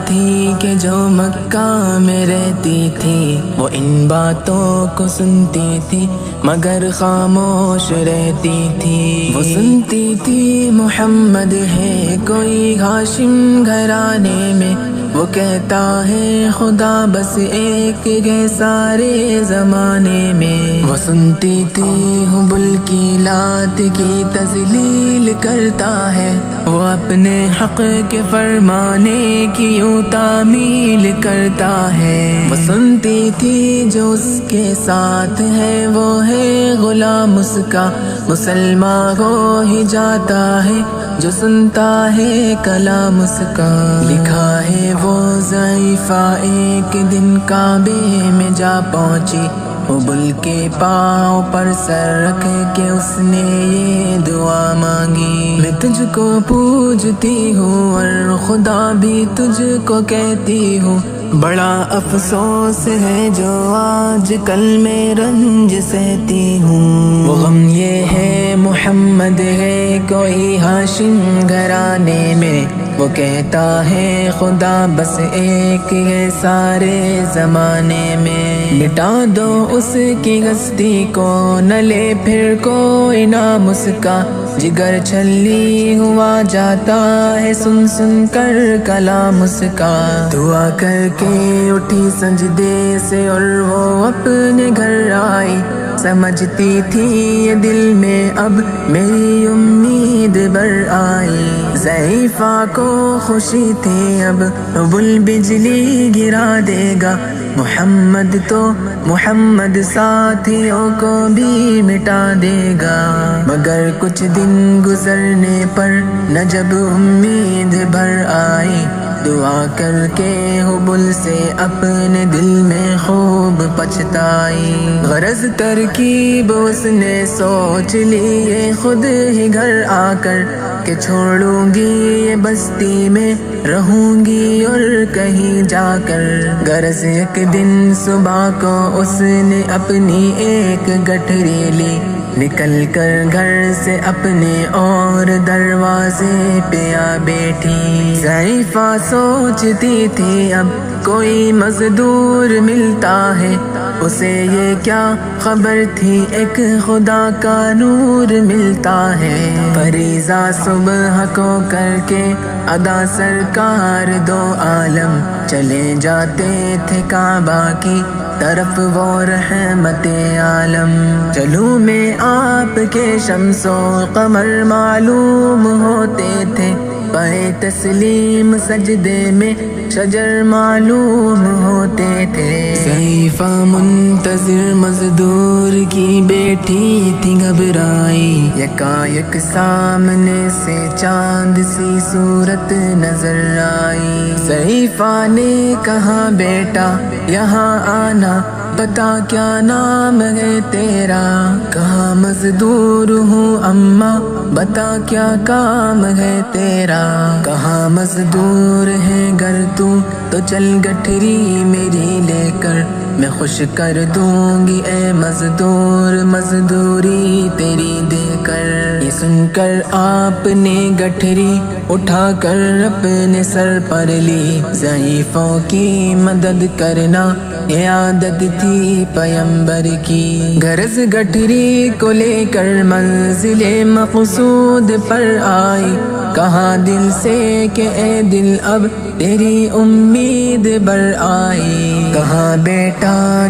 تھی کہ جو مکہ میں رہتی تھی وہ ان باتوں کو سنتی تھی مگر خاموش رہتی تھی۔ وہ سنتی تھی محمد ہے کوئی ہاشم گھرانے میں، وہ کہتا ہے خدا بس ایک ہے سارے زمانے میں۔ وہ سنتی تھی حبل کی لات کی تذلیل کرتا ہے، وہ اپنے حق کے فرمانے کی یوں تعمیل کرتا ہے۔ وہ سنتی تھی جو اس کے ساتھ ہے وہ ہے غلام اس کا، مسلمان ہو ہی جاتا ہے جو سنتا ہے کلام اس کا۔ لکھا ہے وہ ضعیفہ ایک دن کعبے میں جا پہنچی، حبل کے پاؤں پر سر رکھ کے اس نے یہ دعا مانگی، میں تجھ کو پوجتی ہوں اور خدا بھی تجھ کو کہتی ہوں، بڑا افسوس ہے جو آج کل میں رنج سہتی ہوں۔ وہ غم یہ ہے محمد ہے کوئی ہاشم گھرانے میں، وہ کہتا ہے خدا بس ایک ہے سارے زمانے میں۔ مٹا دو اس کی ہستی کو نہ لے پھر کوئی نام اس کا، جگر چھلی ہوا جاتا ہے سن سن کر کلام اس کا۔ دعا کر کے اٹھی سجدے سے اور وہ اپنے گھر آئی، سمجھتی تھی یہ دل میں اب میری امید بر آئی۔ ضعیفہ کو خوشی تھی اب حبل بجلی گرا دے گا، محمد تو محمد ساتھیوں کو بھی مٹا دے گا۔ مگر کچھ دن گزرنے پر نہ جب امید بھر آئی، دعا کر کے حبل سے اپنے دل میں خوب پچھتائی۔ غرض ترکیب اس نے سوچ لی یہ خود ہی گھر آ کر، کہ چھوڑوں گی یہ بستی میں رہوں گی اور کہیں جا کر۔ غرض ایک دن صبح کو اس نے اپنی ایک گٹھری لی، نکل کر گھر سے اپنے اور دروازے پہ آ بیٹھی۔ ضعیفہ سوچتی تھی اب کوئی مزدور ملتا ہے، اسے یہ کیا خبر تھی ایک خدا کا نور ملتا ہے۔ فریضہ صبح کو کر کے ادا سرکار دو عالم چلے جاتے تھے کعبہ کی طرف وہ رحمت عالم۔ چلوں میں آپ کے شمس و قمر معلوم ہوتے تھے، پائے تسلیم سجدے میں شجر معلوم ہوتے تھے۔ ضعیفہ منتظر مزدور کی بیٹھی تھی گھبرائی، یکایک سامنے سے چاند سی صورت نظر آئی۔ ضعیفہ نے کہا بیٹا یہاں آنا، بتا کیا نام ہے تیرا؟ کہا مزدور ہوں اماں، بتا کیا کام ہے تیرا؟ کہا مزدور ہے گر تو چل گٹھری میری لے کر، میں خوش کر دوں گی اے مزدور مزدوری تیری دے کر۔ یہ سن کر آپ نے گٹھری اٹھا کر اپنے سر پر لی، ضعیفوں کی مدد کرنا یہ عادت تھی پیمبر کی۔ غرض گٹھری کو لے کر منزل مقصود پر آئی، کہا دل سے کہ اے دل اب تیری امید بر آئی۔ کہا بیٹا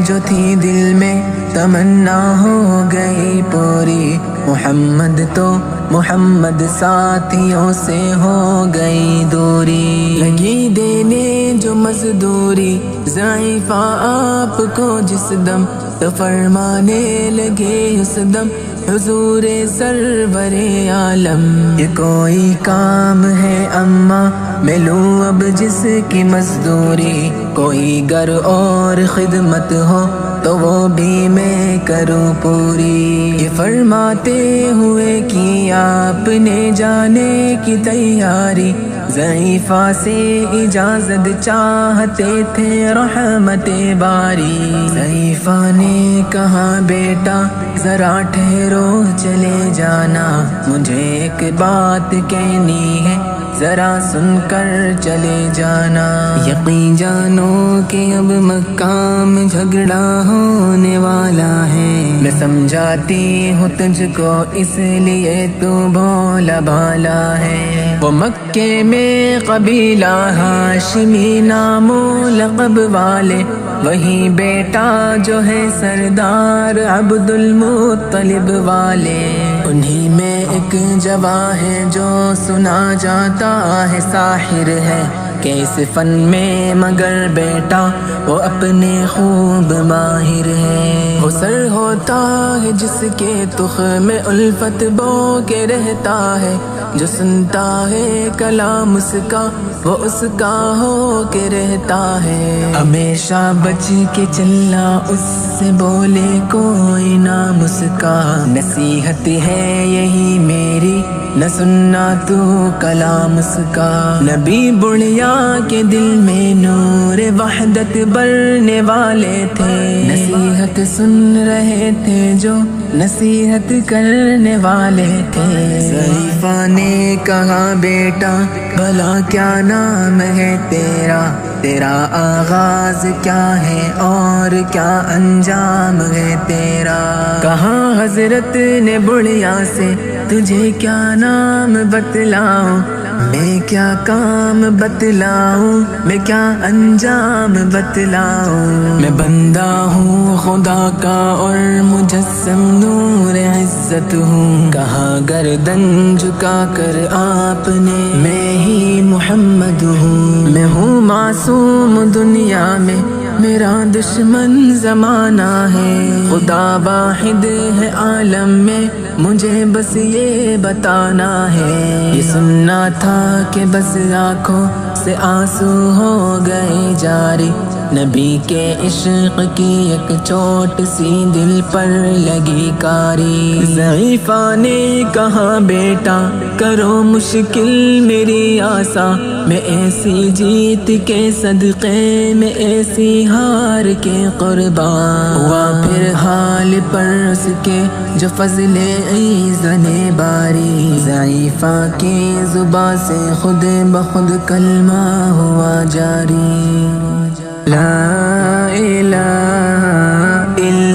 جو تھی دل میں تمنا ہو گئی پوری، محمد تو محمد ساتھیوں سے ہو گئی دوری۔ لگی دینے جو مزدوری ضعیفہ آپ کو جس دم، تو فرمانے لگے اس دم حضور سرور عالم۔ یہ کوئی کام ہے اماں میں لوں اب جس کی مزدوری، کوئی گر اور خدمت ہو تو وہ بھی میں کروں پوری۔ یہ فرماتے ہوئے کی آپ نے جانے کی تیاری، ضعیفہ سے اجازت چاہتے تھے رحمت باری۔ ضعیفہ نے کہا بیٹا ذرا ٹھہرو چلے جانا، مجھے ایک بات کہنی ہے ذرا سن کر چلے جانا۔ یقین جانو کہ اب مکہ میں جھگڑا ہونے والا ہے، میں سمجھاتی ہوں تجھ کو اس لیے تو بھولا بھالا ہے۔ وہ مکے میں قبیلہ ہاشمی نام و لقب والے، وہی بیٹا جو ہے سردار عبد المطلب والے، انہی میں ایک جواں ہے جو سنا جاتا ہے ساحر ہے، کہ اس فن میں مگر بیٹا وہ اپنے خوب ماہر ہے۔ وہ سر ہوتا ہے جس کے تخم میں الفت بو کے رہتا ہے، جو سنتا ہے کلام اس کا وہ اس کا ہو کے رہتا ہے۔ ہمیشہ بچ کے چلنا اس سے بولے کوئی نام اس کا، نصیحت ہے یہی میری نہ سننا تو کلام اس کا۔ نبی بڑھیا کے دل میں نور وحدت بھرنے والے تھے، نصیحت سن رہے تھے جو نصیحت کرنے والے تھے۔ ضعیفہ نے کہا بیٹا بھلا کیا نام ہے تیرا، تیرا آغاز کیا ہے اور کیا انجام ہے تیرا۔ کہا حضرت نے بڑھیا سے تجھے کیا نام بتلاؤں، میں کیا کام بتلاؤں، میں کیا انجام بتلاؤں۔ میں بندہ ہوں خدا کا اور مجسم نور عزت ہوں، کہا گردن جھکا کر آپ نے میں ہی محمد ہوں۔ میں ہوں معصوم دنیا میں میرا دشمن زمانہ ہے، خدا واحد ہے عالم میں مجھے بس یہ بتانا ہے۔ یہ سننا تھا کہ بس آنکھوں سے آنسو ہو گئے جاری، نبی کے عشق کی ایک چوٹ سی دل پر لگی کاری۔ ضعیفہ نے کہا بیٹا کرو مشکل میری آسا، میں ایسی جیت کے صدقے میں ایسی ہار کے قربان ہوا، پھر حال پر اس کے جو فضل ایزن باری۔ ضعیفہ کی زبان سے خود بخود کلمہ ہوا جاری، لا الہ الا